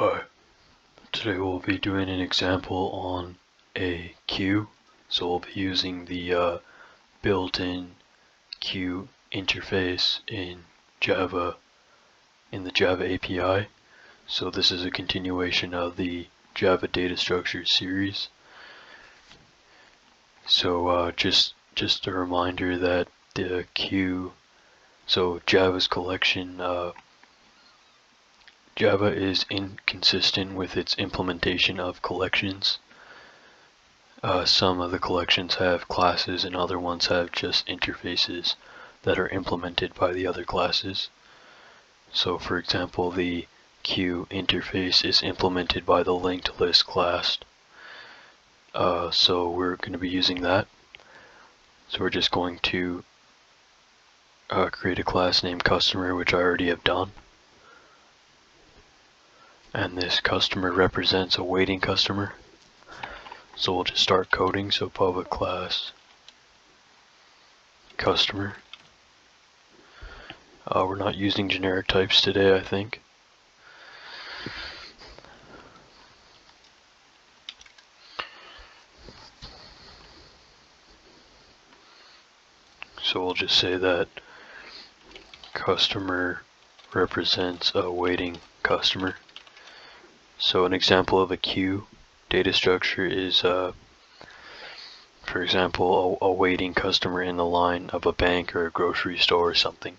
Hi, today we'll be doing an example on a queue. So we'll be using the built-in queue interface in Java, in the Java API. So this is a continuation of the Java data structure series. So just a reminder that the queue, so Java's collection, Java is inconsistent with its implementation of collections. Some of the collections have classes and other ones have just interfaces that are implemented by the other classes. So for example, the queue interface is implemented by the linked list class. So we're going to be using that. So we're just going to create a class named customer, which I already have done. And this customer represents a waiting customer. So we'll just start coding. So public class customer. We're not using generic types today, I think. So we'll just say that customer represents a waiting customer. So an example of a queue data structure is, for example, a waiting customer in the line of a bank or a grocery store or something.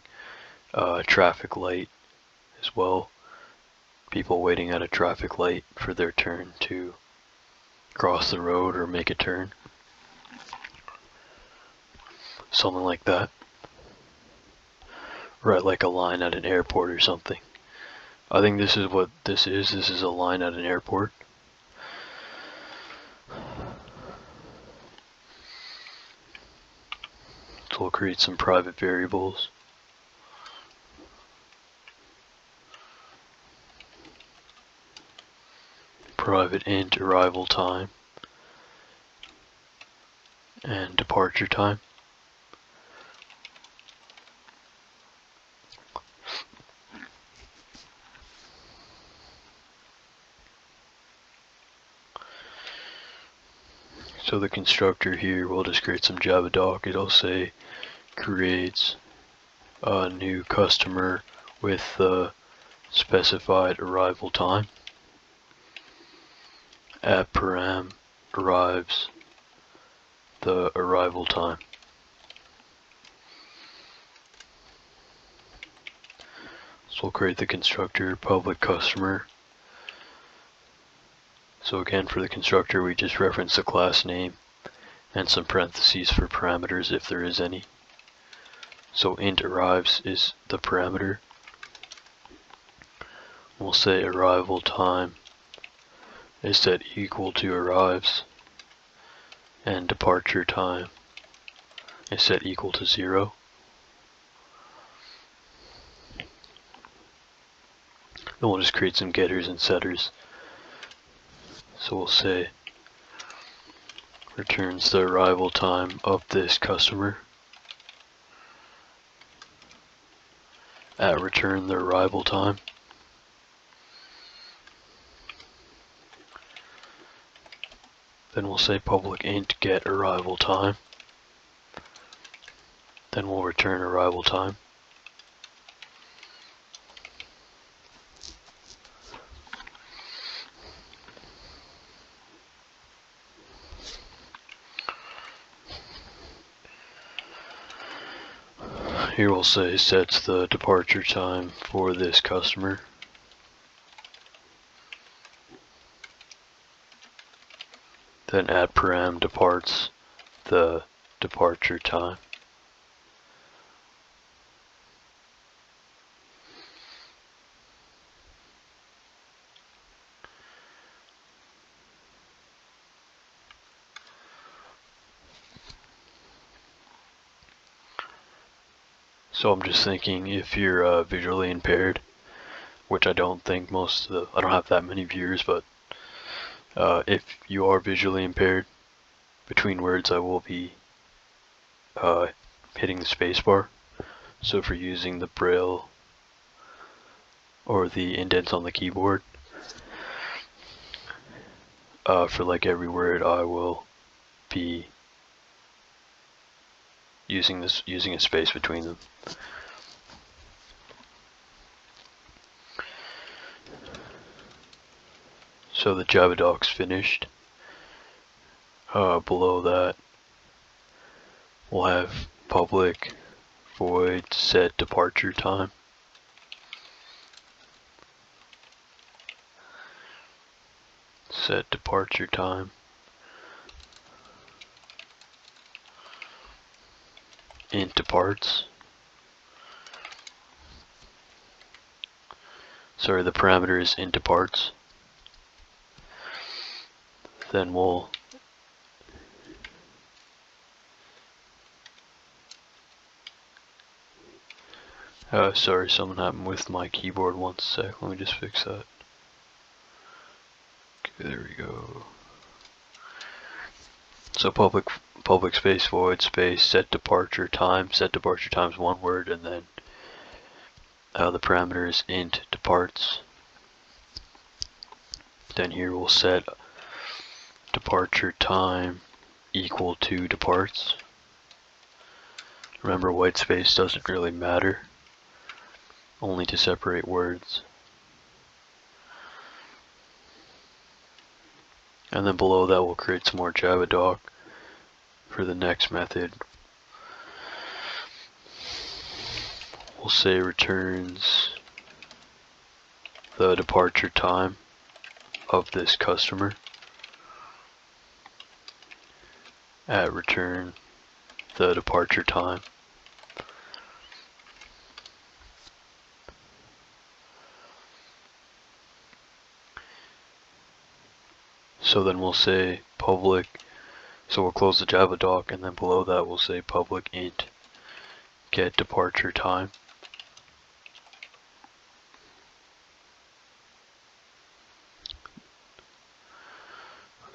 Traffic light as well. People waiting at a traffic light for their turn to cross the road or make a turn. Something like that. Right, like a line at an airport or something. I think this is what this is. This is a line at an airport. So we'll create some private variables. Private int arrival time and departure time. So the constructor here, we'll just create some Java doc. It'll say creates a new customer with the specified arrival time. At param arrives the arrival time. So we'll create the constructor public customer. So again, for the constructor, we just reference the class name and some parentheses for parameters if there is any. So int arrives is the parameter. We'll say arrival time is set equal to arrives, and departure time is set equal to 0. Then we'll just create some getters and setters. So we'll say returns the arrival time of this customer. At return the arrival time. Then we'll say public int get arrival time. Then we'll return arrival time. Here we'll say sets the departure time for this customer. Then at param departs the departure time. So I'm just thinking if you're visually impaired, which I don't think I don't have that many viewers, but if you are visually impaired, between words I will be hitting the spacebar. So if you're using the Braille or the indents on the keyboard, for like every word I will be using a space between them. So the Java doc's finished. Below that, we'll have public void set departure time. Set departure time. Int departs. Sorry, the parameter is int departs. Then we'll sorry, something happened with my keyboard. One sec, let me just fix that. Okay, there we go. So public space void space set departure time. Set departure time is one word, and then the parameter is int departs. Then here we'll set departure time equal to departs. Remember, white space doesn't really matter, only to separate words. And then below that we'll create some more JavaDoc for the next method. We'll say returns the departure time of this customer at return the departure time. So then we'll say public, so we'll close the JavaDoc, and then below that we'll say public int get departure time.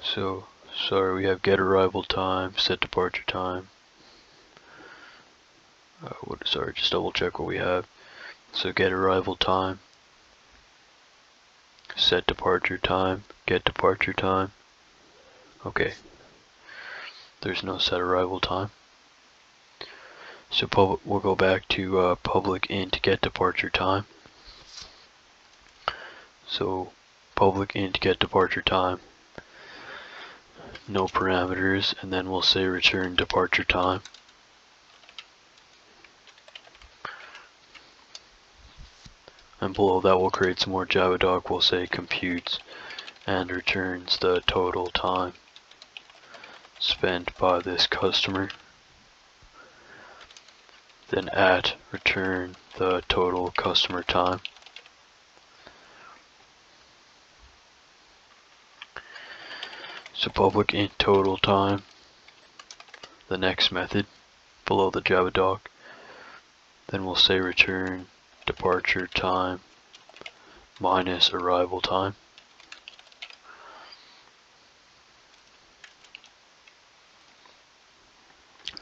So, sorry, we have get arrival time, set departure time. Sorry, just double check what we have. So get arrival time, set departure time, get departure time. Okay, there's no set arrival time. So we'll go back to public int get departure time. So public int get departure time, no parameters, and then we'll say return departure time. And below that we'll create some more JavaDoc. We'll say computes and returns the total time spent by this customer. Then at return the total customer time. So public int total time, the next method below the JavaDoc. Then we'll say return departure time minus arrival time.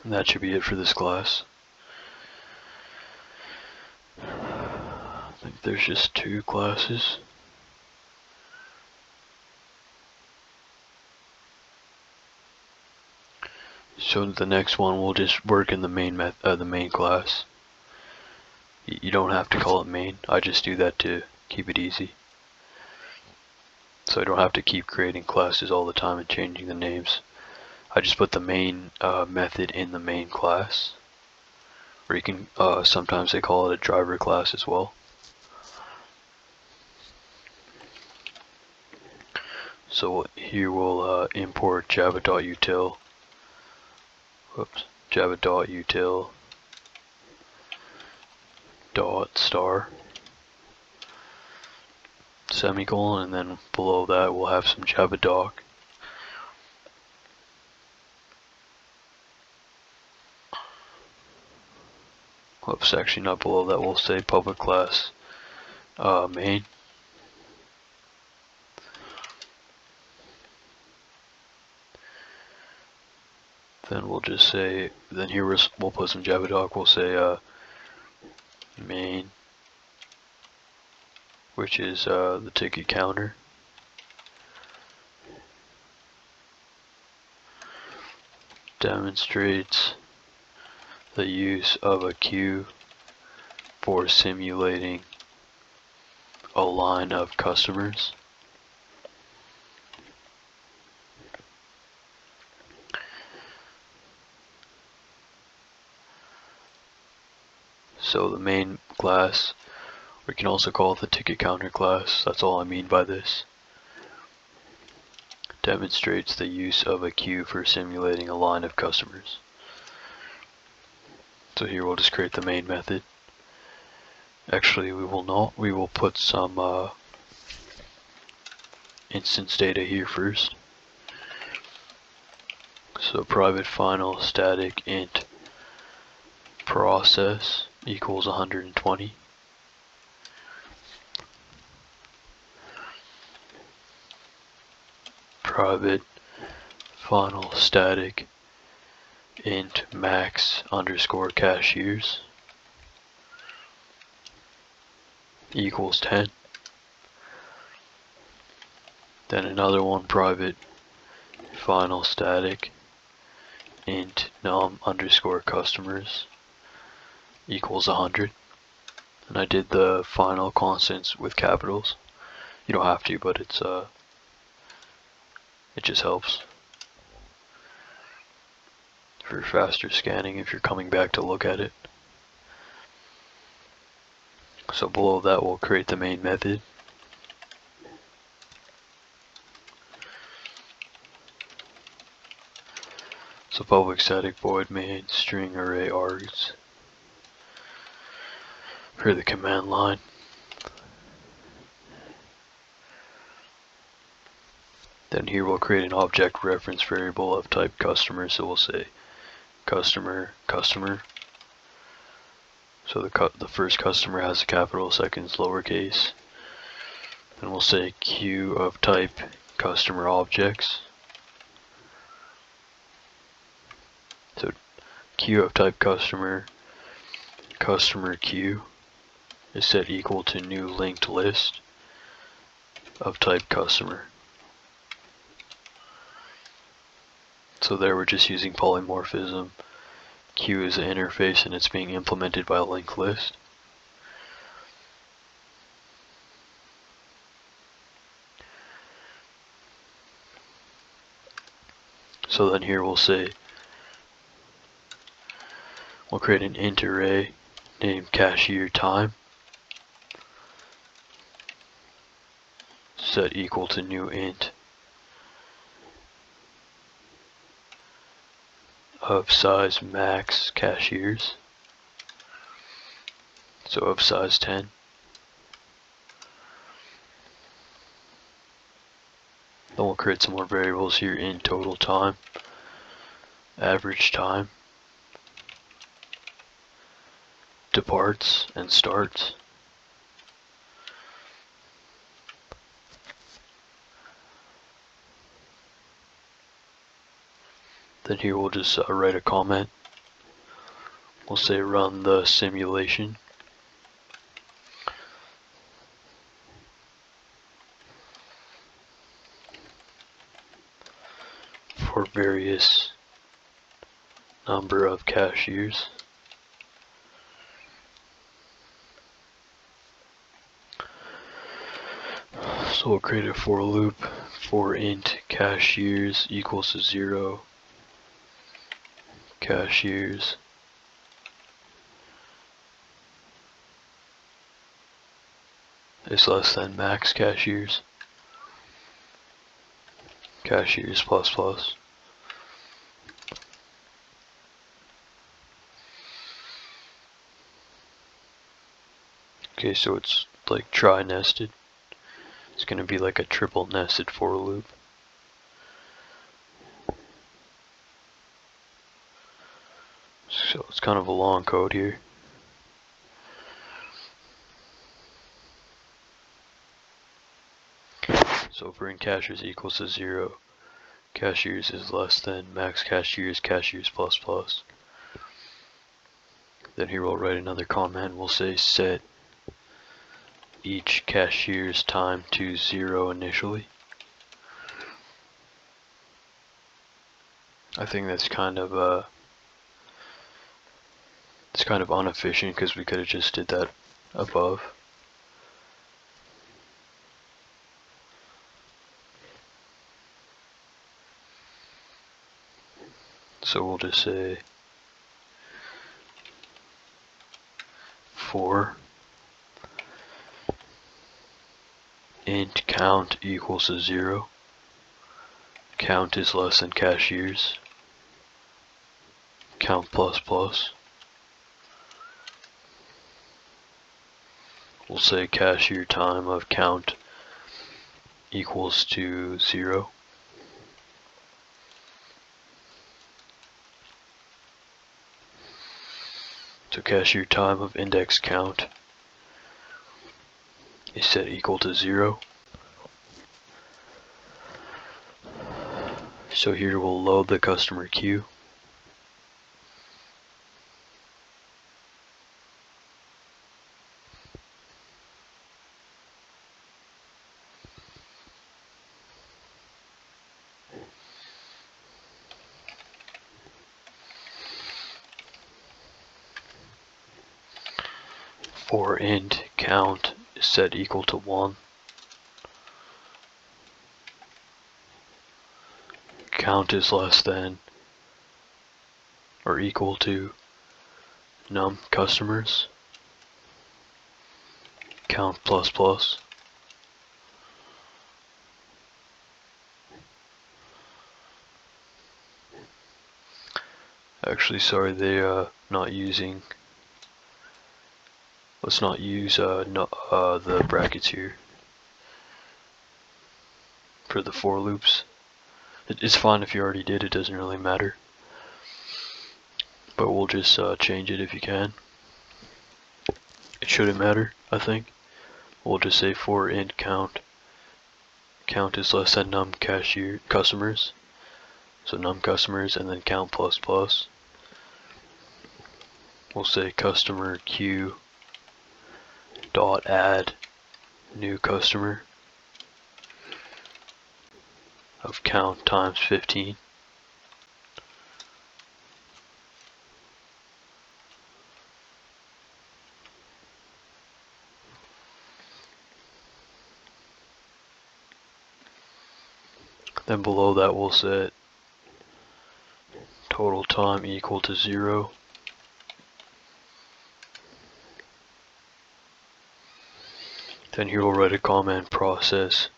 And that should be it for this class. I think there's just 2 classes. So the next one we'll just work in the main class. You don't have to call it main. I just do that to keep it easy. So I don't have to keep creating classes all the time and changing the names. I just put the main method in the main class. Or you can, sometimes they call it a driver class as well. So here we'll import java.util. Whoops, java.util dot star semicolon, and then below that we'll have some JavaDoc. Whoops, actually not below that, we'll say public class main. Then we'll just say, then here we'll put some JavaDoc, we'll say main, which is the ticket counter. demonstrates the use of a queue for simulating a line of customers. So the main class, we can also call it the ticket counter class, that's all I mean by this, demonstrates the use of a queue for simulating a line of customers. So here we'll just create the main method. Actually, we will not. We will put some instance data here first. So private final static int process equals 120. Private final static int max underscore cashiers equals 10. Then another one, private final static int num underscore customers equals 100. And I did the final constants with capitals. You don't have to, but it just helps for faster scanning if you're coming back to look at it. So below that we'll create the main method. So public static void main string array args for the command line. Then here we'll create an object reference variable of type customer, so we'll say customer. So the first customer has a capital, second's lowercase. Then we'll say queue of type customer objects. So queue of type customer queue is set equal to new linked list of type customer. So there we're just using polymorphism. Queue is an interface and it's being implemented by a linked list. So then here we'll create an int array named cashier time set equal to new int of size max cashiers, so of size 10. Then we'll create some more variables here in total time, average time, departs and starts. Then here we'll just write a comment. We'll say run the simulation. For various number of cashiers. So we'll create a for loop for int cashiers equals to 0. Cashiers is less than max cashiers. Cashiers plus plus. Okay, so it's like tri-nested. It's going to be like a triple nested for loop. So it's kind of a long code here. So for int cashiers equals to 0, cashiers is less than max cashiers, cashiers plus plus. Then here we'll write another comment. We'll say set each cashier's time to 0 initially. I think that's kind of inefficient because we could have just did that above. So we'll just say for int count equals to 0. Count is less than cashiers. Count plus plus. We'll say cashier time of count equals to 0. So cashier time of index count is set equal to 0. So here we'll load the customer queue. For int count is set equal to 1. Count is less than or equal to num customers. Count plus plus. Actually, sorry, they not using. Let's not use the brackets here for the for loops. It's fine if you already did, it doesn't really matter. But we'll just change it if you can. It shouldn't matter, I think. We'll just say for int count. Count is less than num customers. So num customers and then count plus plus. We'll say customer queue dot add new customer of count times 15. Then below that we'll set total time equal to 0. Then here we'll write a comment process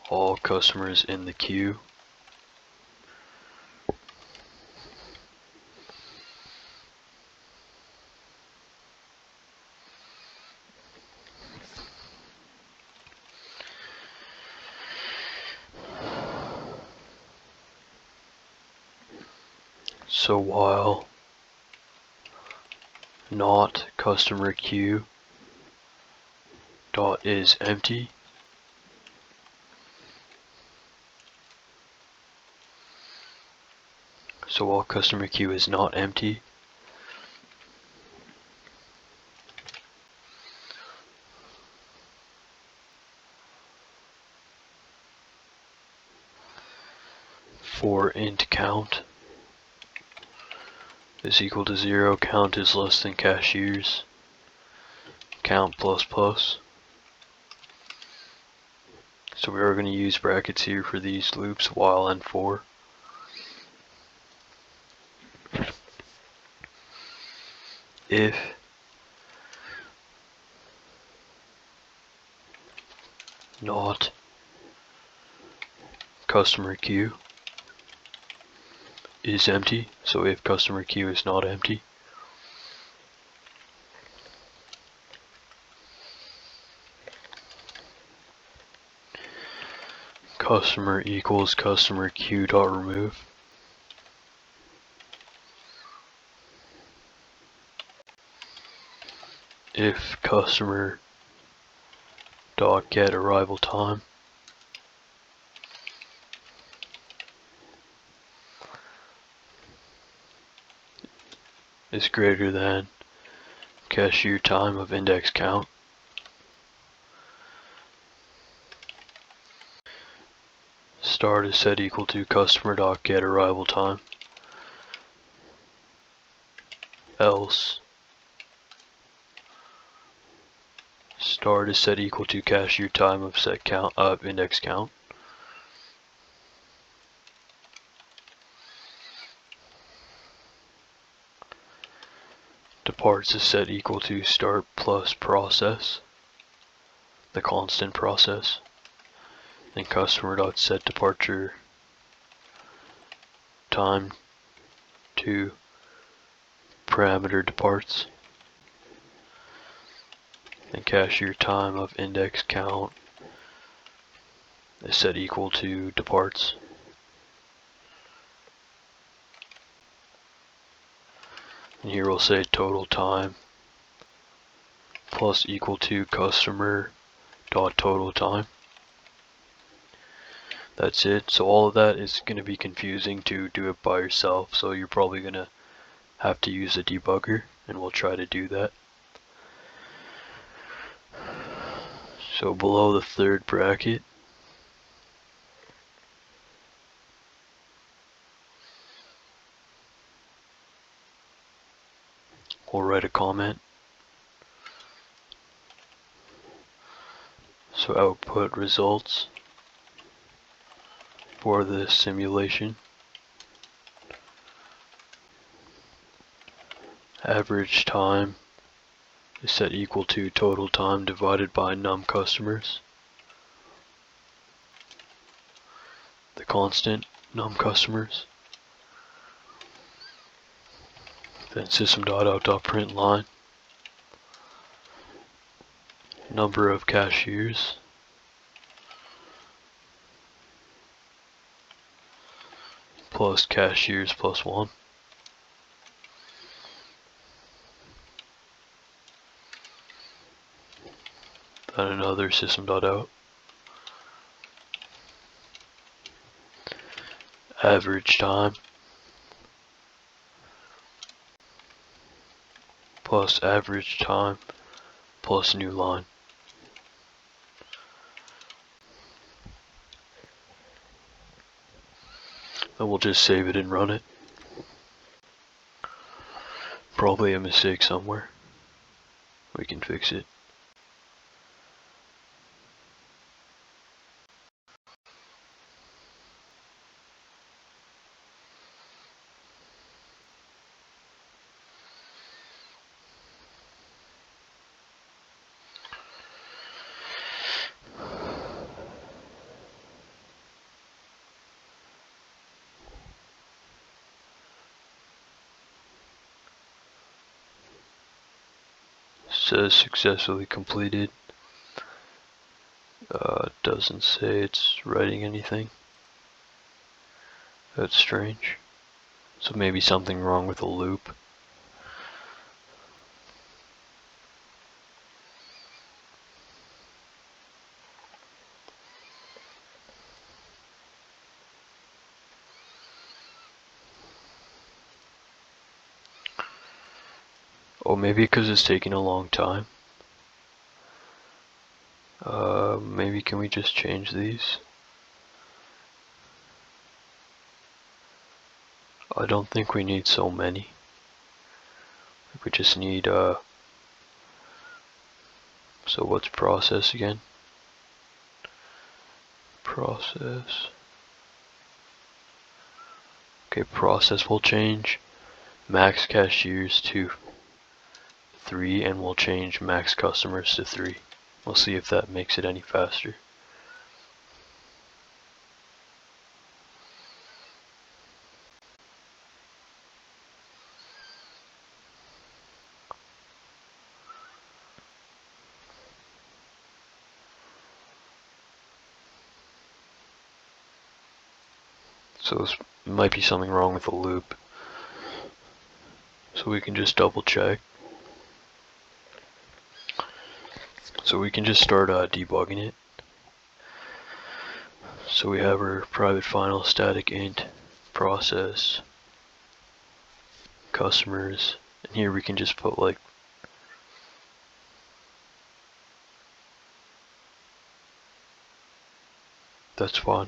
all customers in the queue. So while not customer queue dot is empty, so while customer queue is not empty, for int count is equal to 0, count is less than cashiers, count plus plus. So we are going to use brackets here for these loops, while and for. If not customer queue is empty, so if customer queue is not empty, customer equals customer queue dot remove. If customer dot get arrival time is greater than cashier time of index count, Start is set equal to customer.getArrivalTime. Else start is set equal to cashier time of set count of index count. Departs is set equal to start plus process, the constant process. Then customer.set departure time to parameter departs. And cashier time of index count is set equal to departs. And here we'll say total time plus equal to customer dot total time. That's it. So all of that is going to be confusing to do it by yourself, so you're probably going to have to use a debugger, and we'll try to do that. So below the third bracket, we'll write a comment. So output results for the simulation. Average time is set equal to total time divided by num customers. The constant num customers. Then system.out.println number of cashiers plus cashiers plus 1. Then another system.out. Average time plus average time plus new line. Then we'll just save it and run it. Probably a mistake somewhere. We can fix it. Says successfully completed. Doesn't say it's writing anything. That's strange. So maybe something wrong with the loop. Oh, maybe because it's taking a long time. Maybe can we just change these? I don't think we need so many. We just need, so what's process again? Process. Okay, process will change max cashiers to 3, and we'll change max customers to 3. We'll see if that makes it any faster. So this might be something wrong with the loop. So we can just double check. So we can just start debugging it. So we have our private final static int process customers, and here we can just put like that's fine.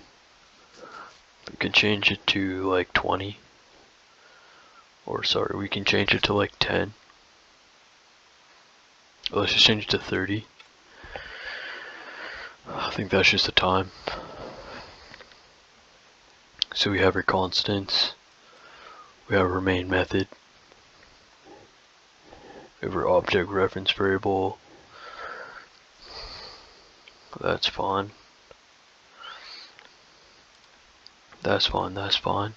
We can change it to like 20. Or sorry, we can change it to like 10. Let's just change it to 30. I think that's just the time. So we have our constants. We have our main method. We have our object reference variable. That's fine. That's fine, that's fine.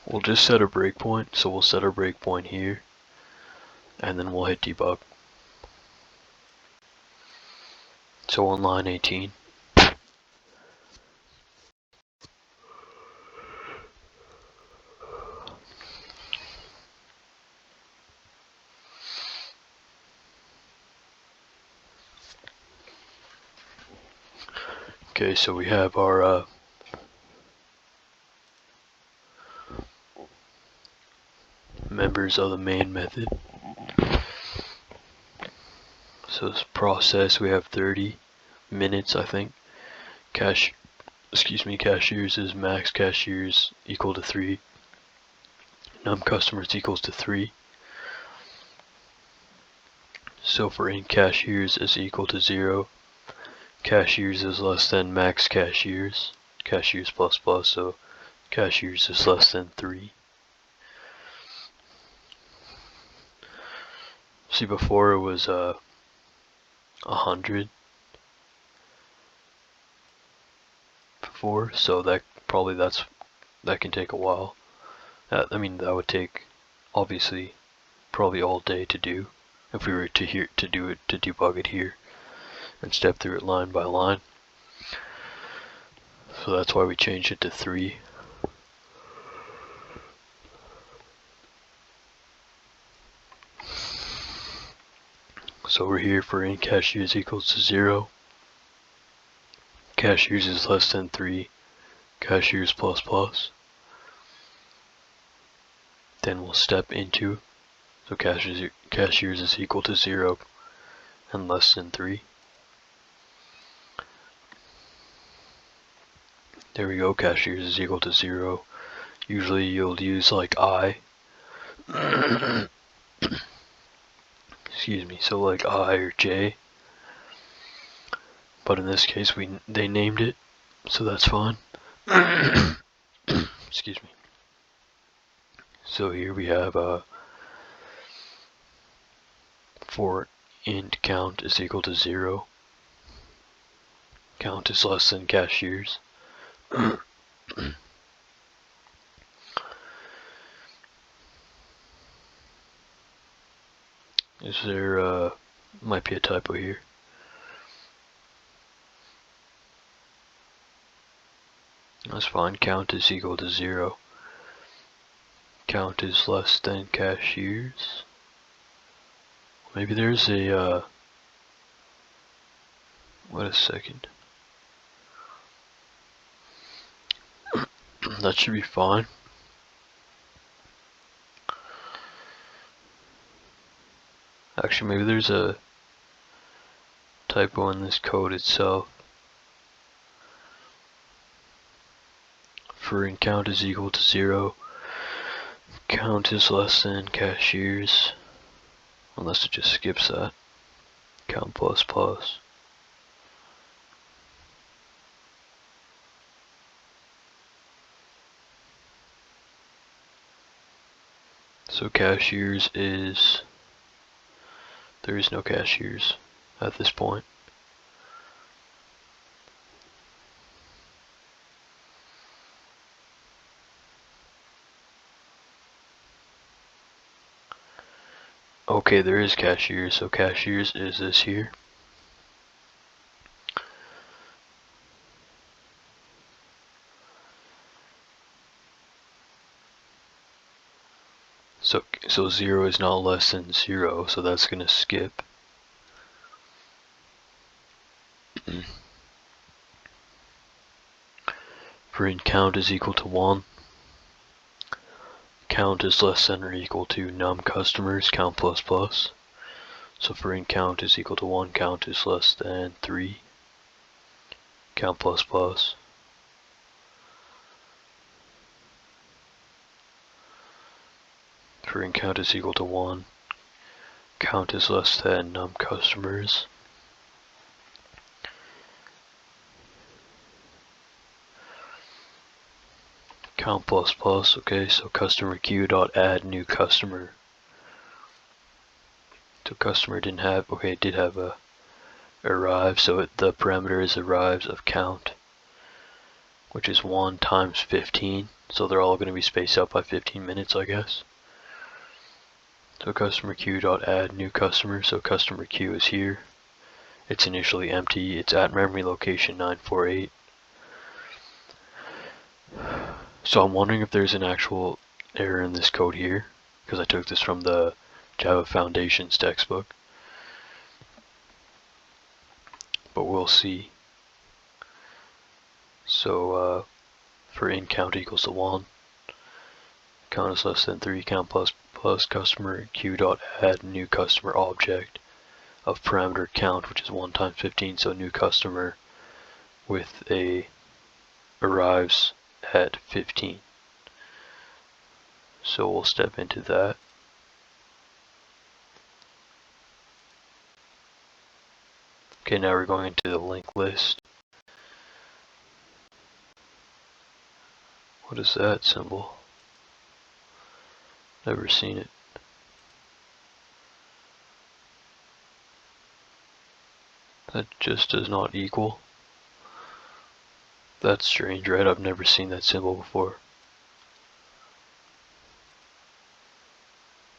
We'll just set a breakpoint, so we'll set our breakpoint here, and then we'll hit debug. So on line 18, okay, so we have our members of the main method. So this process, we have 30 minutes, I think. Cashiers is max cashiers equal to 3. Num customers equals to 3. So for int cashiers is equal to 0. Cashiers is less than max cashiers. Cashiers plus plus, so cashiers is less than 3. See, before it was 100 before, so that can take a while. I mean, that would take obviously probably all day to do if we were to debug it here and step through it line by line. So that's why we changed it to 3. So we're here for int cashiers equals to 0. Cashiers is less than 3. Cashiers plus plus. Then we'll step into, so cashiers is equal to 0 and less than 3. There we go, cashiers is equal to 0. Usually you'll use like I. Excuse me, so like I or J. But in this case they named it, so that's fine. Excuse me. So here we have for int count is equal to 0. Count is less than cashiers. Is there might be a typo here. That's fine. Count is equal to 0. Count is less than cashiers. Maybe there's a wait a second. That should be fine. Actually, maybe there's a typo in this code itself. For int count is equal to 0. Count is less than cashiers. Unless it just skips that. Count plus plus. So cashiers is, there is no cashiers at this point. Okay, there is cashiers, so cashiers is this here. So 0 is not less than 0, so that's gonna skip. For int count is equal to 1, count is less than or equal to num customers count plus plus. So for int count is equal to 1, count is less than 3, count plus plus. For int count is equal to 1, count is less than num customers. Count plus plus, okay, so customer queue dot add new customer. So customer didn't have, okay, it did have a arrive, so the parameter is arrives of count, which is 1 times 15, so they're all going to be spaced out by 15 minutes, I guess. So customer queue dot add new customer, so customer queue is here. It's initially empty, it's at memory location 948. So I'm wondering if there's an actual error in this code here, because I took this from the Java Foundations textbook. But we'll see. So for int count equals to 1, count is less than 3, count plus plus customer queue dot add new customer object of parameter count, which is 1 times 15, so new customer with a arrives at 15. So we'll step into that. Okay, now we're going into the linked list. What is that symbol? Never seen it. That just does not equal. That's strange, right? I've never seen that symbol before.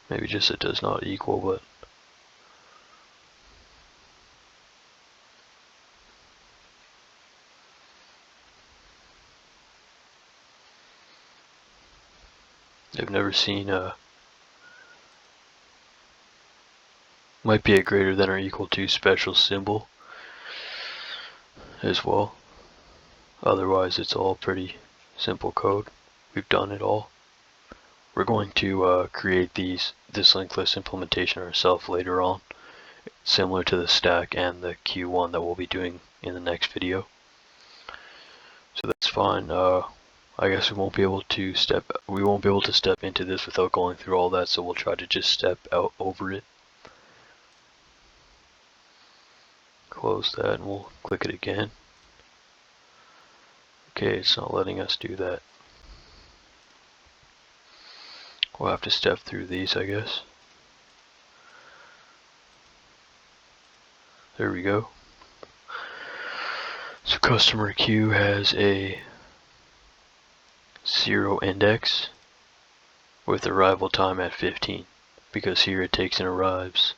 Maybe just it does not equal, but I've never seen might be a greater than or equal to special symbol as well. Otherwise it's all pretty simple code. We've done it all. We're going to create this linked list implementation ourselves later on, similar to the stack and the Q1 that we'll be doing in the next video. So that's fine. I guess we won't be able to step into this without going through all that, so we'll try to just step out over it. Close that and we'll click it again. Okay, it's not letting us do that. We'll have to step through these, I guess. There we go. So customer queue has a 0 index with arrival time at 15, because here it takes and arrives,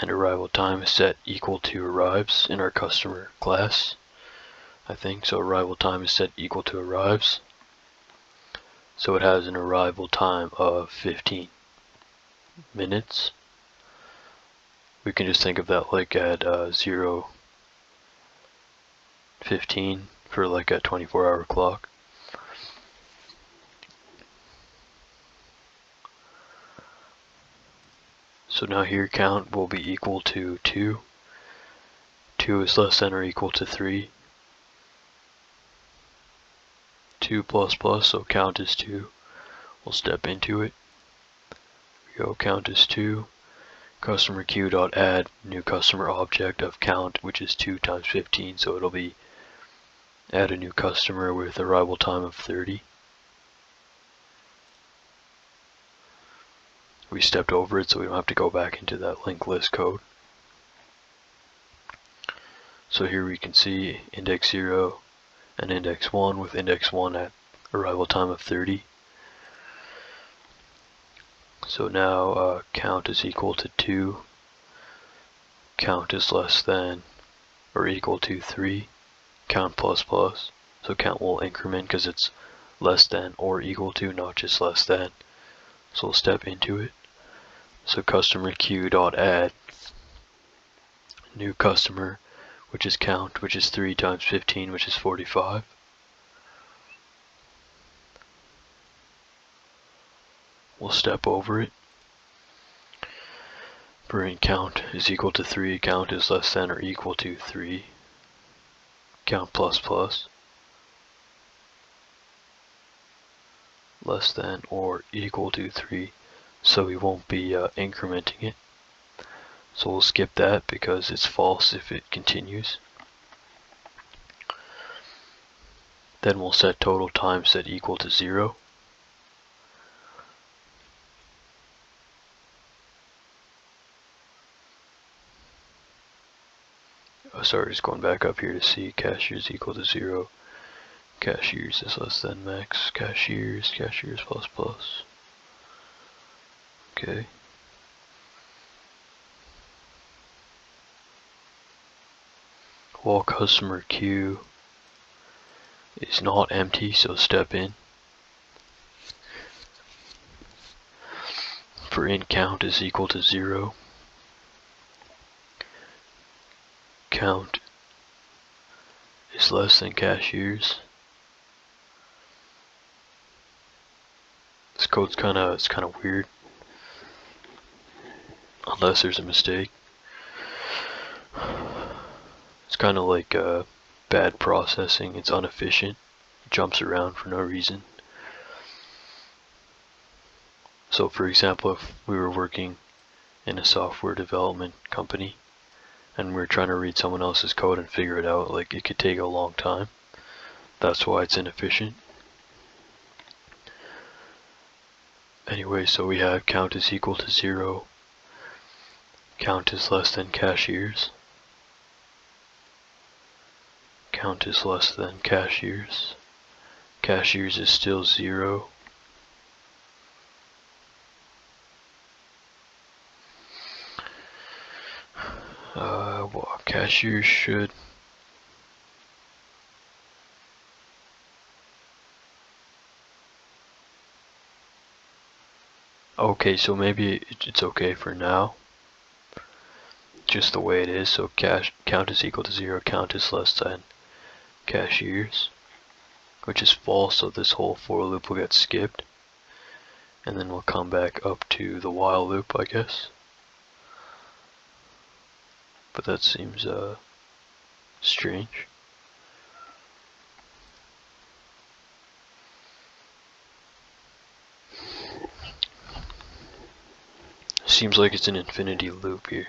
and arrival time is set equal to arrives in our customer class, I think. So arrival time is set equal to arrives, so it has an arrival time of 15 minutes. We can just think of that like at 0:15 for like a 24-hour clock. So now here count will be equal to 2. 2 is less than or equal to 3. 2 plus plus, so count is 2. We'll step into it. Here we go, count is 2. Customer queue dot add new customer object of count, which is 2 times 15, so it'll be add a new customer with arrival time of 30. We stepped over it so we don't have to go back into that linked list code. So here we can see index 0 and index 1 with index 1 at arrival time of 30. So now count is equal to 2, count is less than or equal to 3, count plus plus. So count will increment because it's less than or equal to, not just less than. So we'll step into it. So customer queue dot add new customer, which is count, which is 3 times 15, which is 45. we'll step over it. For int count is equal to 3, count is less than or equal to 3, count plus plus, less than or equal to 3, so we won't be incrementing it. So we'll skip that because it's false if it continues. Then we'll set total time set equal to 0. Oh, sorry, just going back up here to see cashiers equal to 0. Cashiers is less than max. Cashiers plus plus. Okay. While customer queue is not empty, so step in. For int count is equal to 0. Count is less than cashiers. This code's kind of weird, unless there's a mistake. It's kind of like bad processing. It's inefficient. It jumps around for no reason. So for example, if we were working in a software development company and we're trying to read someone else's code and figure it out, like, it could take a long time. That's why it's inefficient. Anyway, so we have count is equal to 0. Count is less than cashiers. Count is less than cashiers. Cashiers is still 0. Well, cashiers should okay, so maybe it's okay for now, just the way it is. So count is equal to 0, count is less than cashiers, which is false, so this whole for loop will get skipped, and then we'll come back up to the while loop, I guess. But that seems strange. Seems like it's an infinity loop here.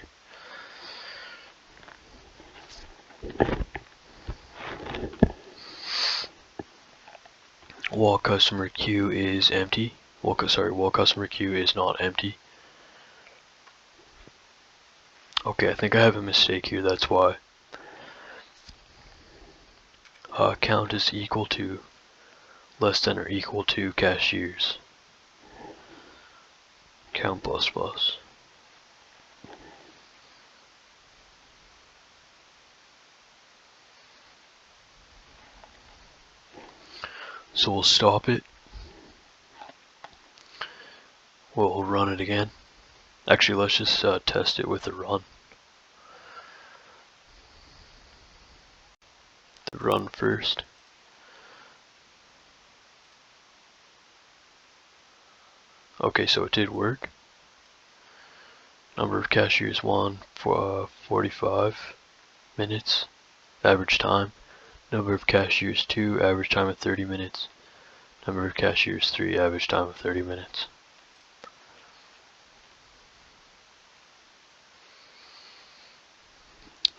While customer queue is empty. While customer queue is not empty. Okay, I think I have a mistake here, that's why. Count is equal to less than or equal to cashiers. Count plus plus. So we'll stop it. We'll run it again. Actually, let's just test it with the run. The run first. Okay, so it did work. Number of cashiers 1 for 45 minutes, average time. Number of cashiers 2, average time of 30 minutes. Number of cashiers 3, average time of 30 minutes.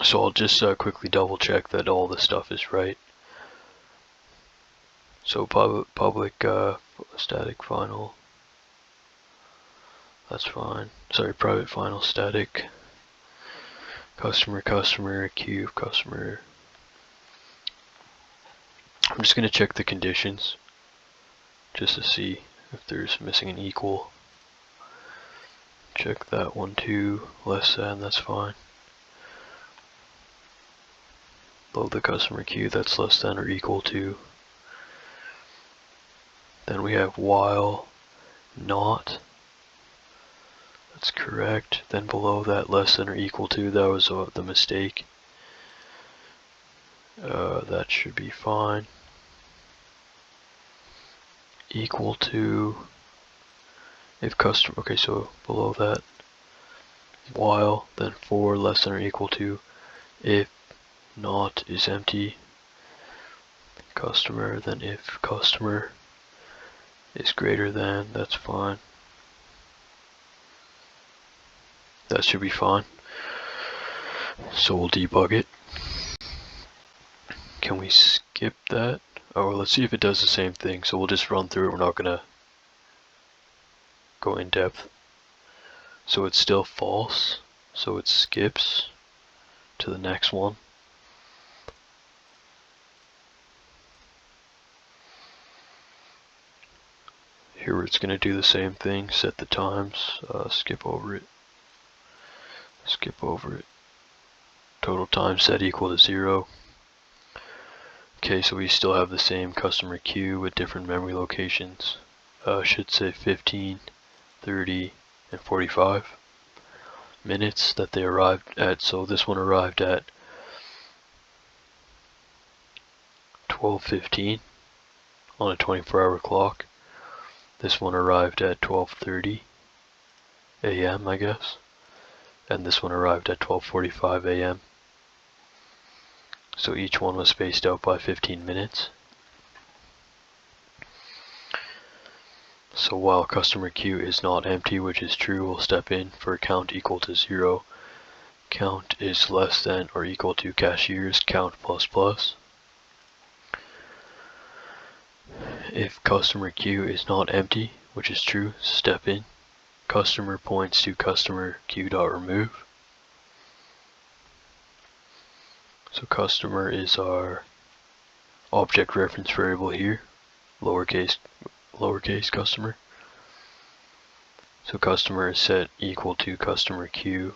So I'll just quickly double check that all the stuff is right. So public static final. That's fine. Sorry, private final static. Customer queue customer. I'm just going to check the conditions just to see if there's missing an equal. Check that one too, less than, that's fine. Load the customer queue, that's less than or equal to. Then we have while not. That's correct. Then below that, less than or equal to, that was the mistake. That should be fine. Equal to If customer, okay, so below that, while, then for less than or equal to, if not is empty, customer, then if customer is greater than, that's fine. That should be fine. So we'll debug it. Can we skip that? Oh, let's see if it does the same thing. So we'll just run through it. We're not gonna go in depth. So it's still false. So it skips to the next one. Here it's gonna do the same thing. Set the times. Skip over it. Skip over it. Total time set equal to 0. Okay, so we still have the same customer queue with different memory locations. Should say 15, 30, and 45 minutes that they arrived at. So this one arrived at 12:15 on a 24-hour clock. This one arrived at 12:30 a.m. I guess. And this one arrived at 12:45 a.m. So each one was spaced out by 15 minutes. So while customer queue is not empty, which is true, we'll step in for count equal to 0. Count is less than or equal to cashiers count plus plus. If customer queue is not empty, which is true, step in. Customer points to customer queue.remove. So customer is our object reference variable here, lowercase customer. So customer is set equal to customer queue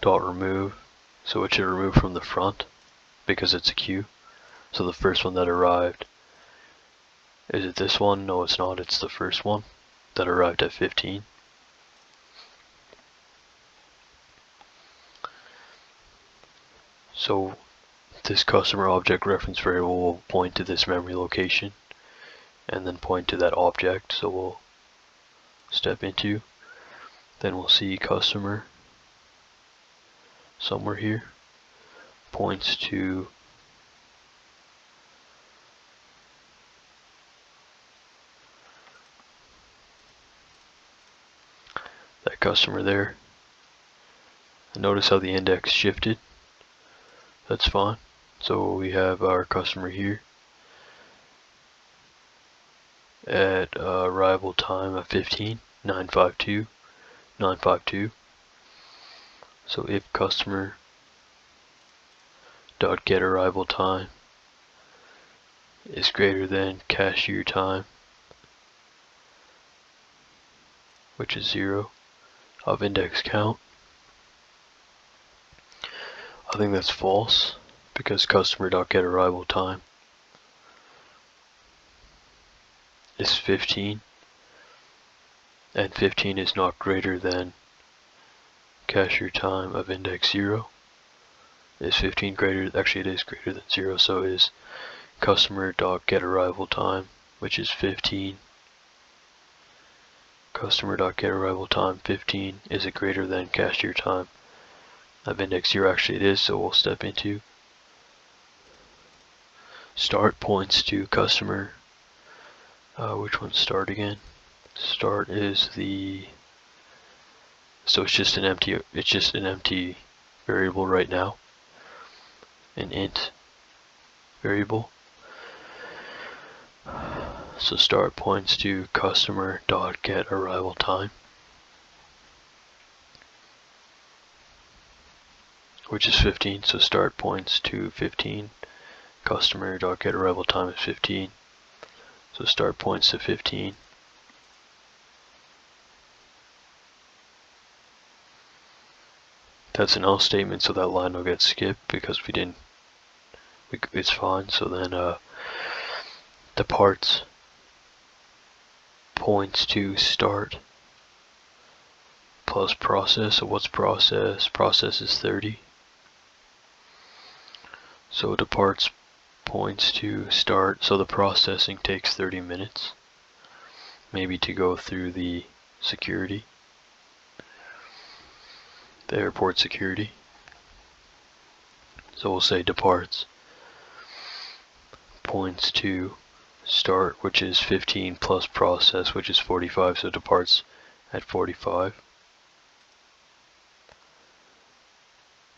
dot remove. So it should remove from the front because it's a queue. So the first one that arrived, is it this one? No, it's not. It's the first one that arrived at 15. So this customer object reference variable will point to this memory location and then point to that object. So we'll step into, then we'll see customer somewhere here points to that customer there. And notice how the index shifted. That's fine. So we have our customer here at arrival time of 15, 952, 952. So if customer dot get arrival time is greater than cashier time, which is 0, of index count, I think that's false because customer.getArrival time is 15 and 15 is not greater than cashier time of index 0. Is 15 greater? Actually, it is greater than 0, so is customer.getArrival time, which is 15. Customer.getArrival time 15, is it greater than cashier time of index 0? Actually it is, so we'll step into start points to customer. Which one's start again? Start is the, so it's just an empty variable right now, an int variable. So start points to customer.getArrival time, which is 15. So start points to 15. Customer.getArrival time is 15. So start points to 15. That's an else statement, so that line will get skipped because it's fine. So then departs points to start plus process. So what's process? Process is 30. So departs points to start. So the processing takes 30 minutes. maybe to go through the security, the airport security. So we'll say departs points to start, which is 15, plus process, which is 45, so departs at 45.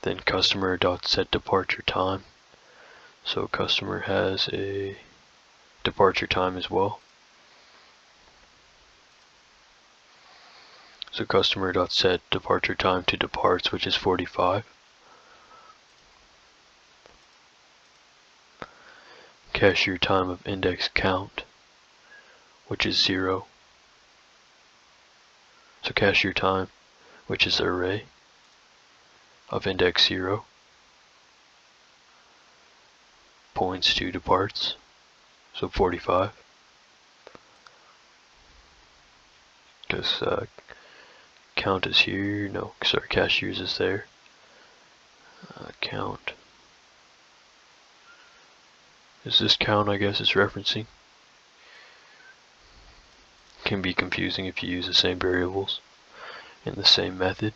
Then customer.set departure time. So customer has a departure time as well. So customer.set departure time to departs, which is 45. Cashier time of index count, which is 0. So cashier time, which is array of index 0, points to departs, so 45. Because count is here, no, sorry, cashiers is there. Count. Is this count, I guess, it's referencing? Can be confusing if you use the same variables in the same method.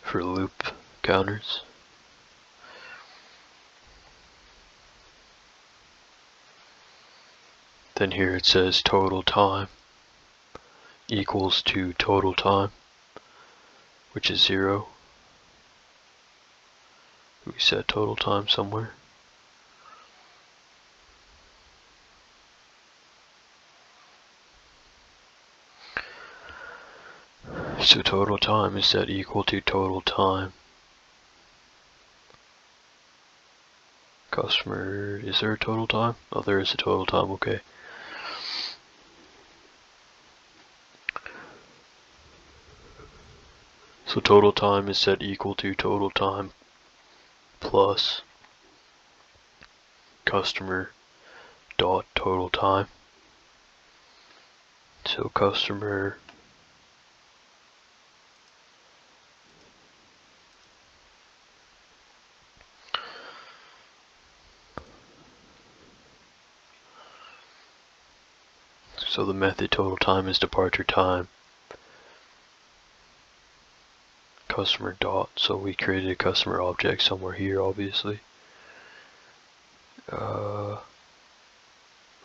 For loop counters. Then here it says total time equals to total time, which is 0. We set total time somewhere. So total time is set equal to total time. Customer, is there a total time? Oh, there is a total time, okay. So total time is set equal to total time plus customer dot total time. So customer so the method total time is departure time. Customer dot, so we created a customer object somewhere here, obviously.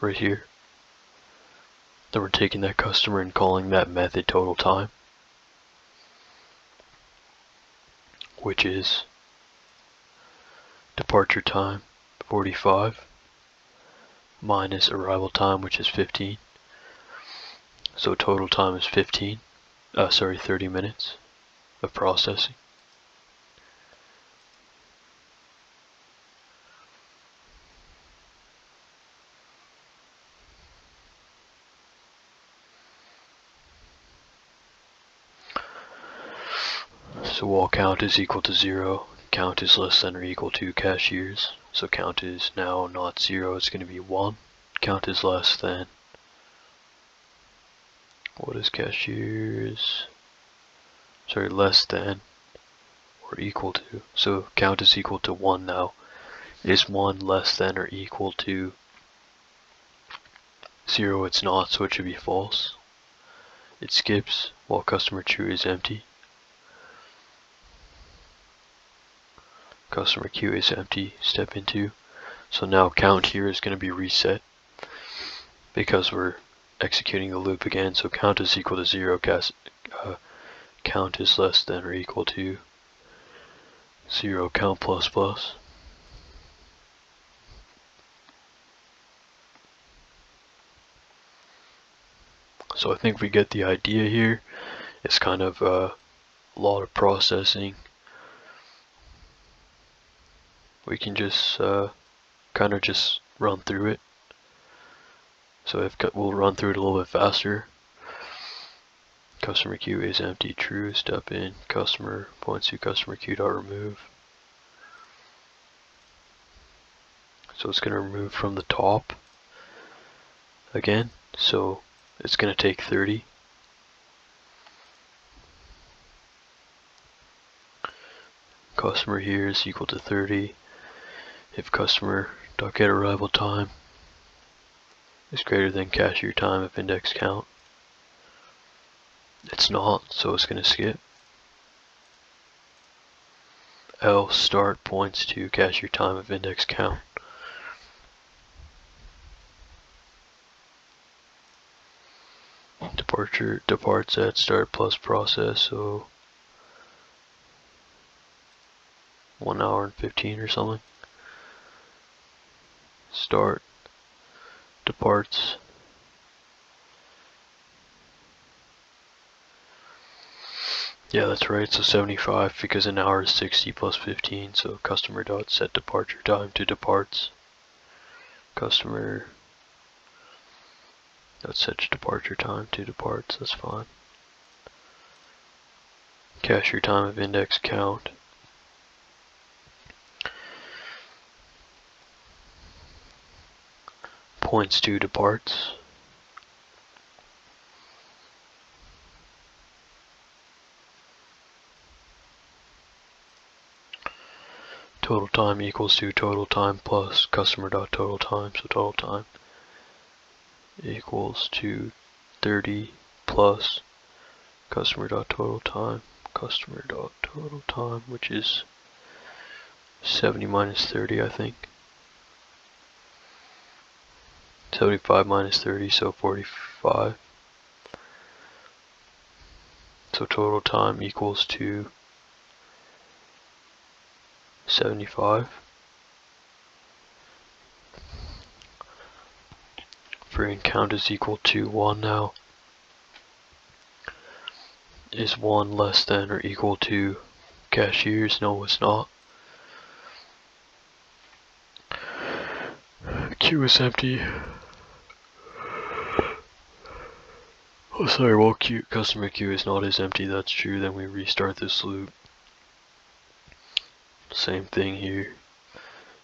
Right here. Then we're taking that customer and calling that method total time, which is departure time 45 minus arrival time, which is 15. So total time is 30 minutes of processing. So while count is equal to 0, count is less than or equal to cashiers. So count is now not 0, it's going to be 1. Count is less than, what is cashiers? Sorry, less than or equal to. So count is equal to 1 now. Is 1 less than or equal to 0? It's not, so it should be false. It skips while customer true is empty. Customer queue is empty, step into. So now count here is going to be reset because we're executing the loop again. So count is equal to 0, count is less than or equal to 0, count plus plus. So I think we get the idea here. It's kind of a lot of processing. We can just kind of just run through it. So we'll run through it a little bit faster. Customer queue is empty, true, step in, customer points to customer queue.remove. So it's going to remove from the top again. So it's going to take 30. Customer here is equal to 30. if customer.getArrivalTime is greater than cashier time of index count. It's not, so it's going to skip. Else start points to cashier time of index count. Departure departs at start plus process, so 1 hour and 15 or something. Start departs yeah, that's right, so 75 because an hour is 60 plus 15, so customer dot set departure time to departs. Customer dot set departure time to departs, that's fine. Cashier time of index count. Points to departs. Total time equals to total time plus customer dot total time, so total time equals to 30 plus customer dot total time, which is 70 minus 30, I think. 75 minus 30, so 45. So total time equals to 75. Bring count is equal to 1 now. Is 1 less than or equal to cashiers? No, it's not. Queue is empty. Oh, sorry, well, customer queue is not as empty, that's true. Then we restart this loop. Same thing here.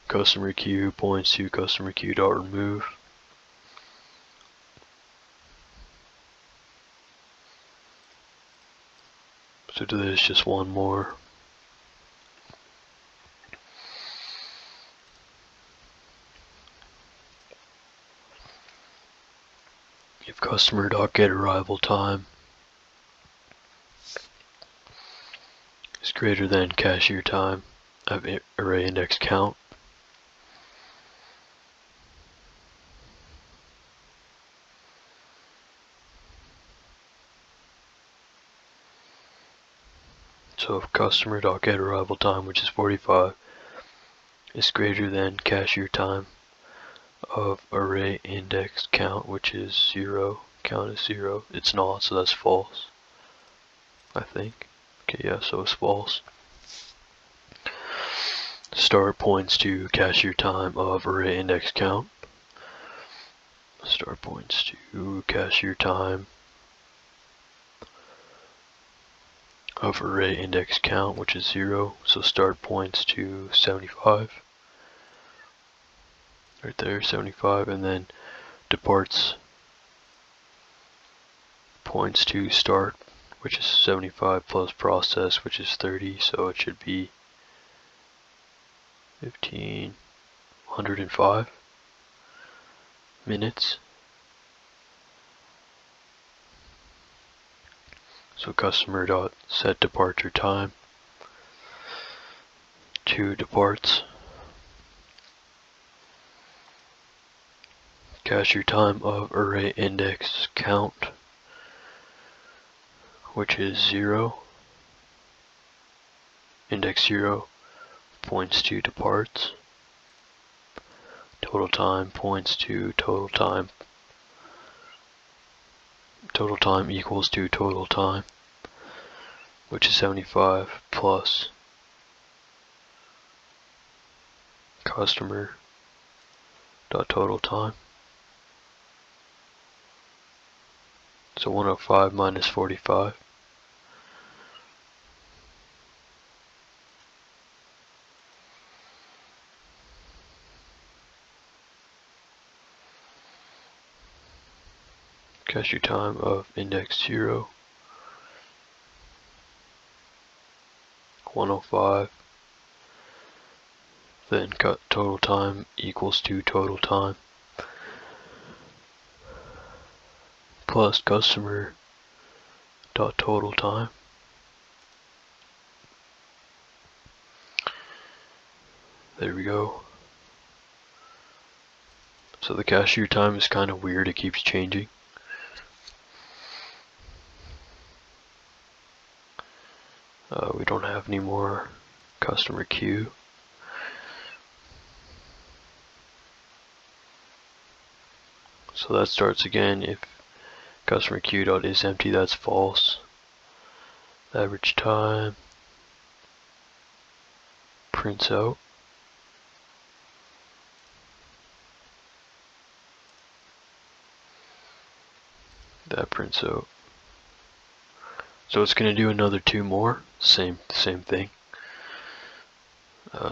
Customer queue points to customer queue dot remove. So do this just one more. If customer dot get arrival time is greater than cashier time of array index count, so if customer dot get arrival time, which is 45, is greater than cashier time of array index count, which is 0, count is 0, it's not, so that's false, I think. Okay, yeah, so it's false. Start points to cashier time of array index count. Start points to cashier time of array index count, which is 0, so start points to 75. Right there, 75, and then departs points to start, which is 75 plus process, which is 30, so it should be 1505 minutes. So customer dot set departure time to departs. Cashier time of array index count, which is 0, index 0, points to departs. Total time points to total time. Total time equals to total time, which is 75 plus customer dot total time. So 105 minus 45. Cashier time of index 0. 105 then cut total time equals to total time plus customer dot total time. There we go. So the cashier time is kind of weird, it keeps changing. We don't have any more customer queue. So that starts again. If customer queue dot is empty, that's false. Average time prints out. That prints out. So it's going to do another 2 more. Same thing.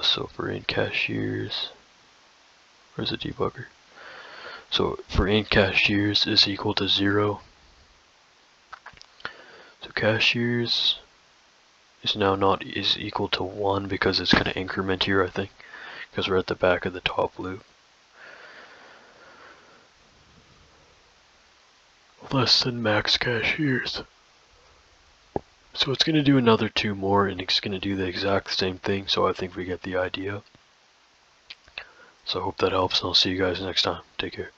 So for in cashiers, where's the debugger? So for in cashiers is equal to 0. So cashiers is now not is equal to 1 because it's going to increment here, I think, because we're at the back of the top loop. Less than max cashiers. So it's going to do another 2 more, and it's going to do the exact same thing, so I think we get the idea. So I hope that helps, and I'll see you guys next time. Take care.